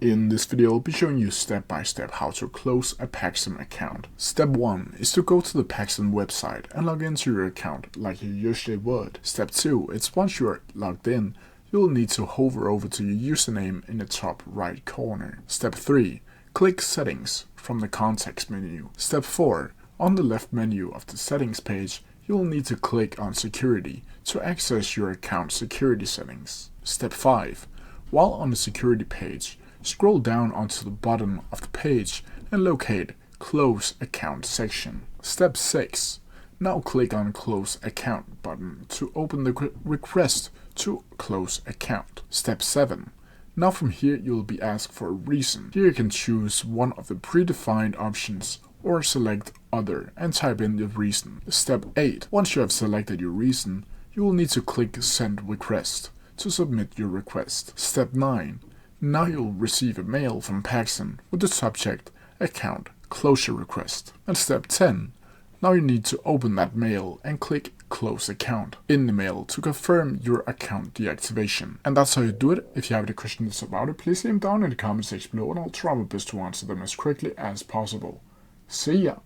In this video, I'll be showing you step by step how to close a Paxum account. Step 1 is to go to the Paxum website and log into your account like you usually would. Step 2 is once you are logged in, you'll need to hover over to your username in the top right corner. Step 3, click Settings from the context menu. Step 4, on the left menu of the settings page, you'll need to click on Security to access your account security settings. Step 5, while on the security page, scroll down onto the bottom of the page and locate Close Account section. Step 6. Now click on Close Account button to open the request to close account. Step 7. Now from here you will be asked for a reason. Here you can choose one of the predefined options or select Other and type in the reason. Step 8. Once you have selected your reason, you will need to click Send Request to submit your request. Step 9. Now you'll receive a mail from Paxum with the subject Account Closure Request. And step 10. Now you need to open that mail and click Close Account in the mail to confirm your account deactivation. And that's how you do it. If you have any questions about it, please leave them down in the comment section below and I'll try my best to answer them as quickly as possible. See ya!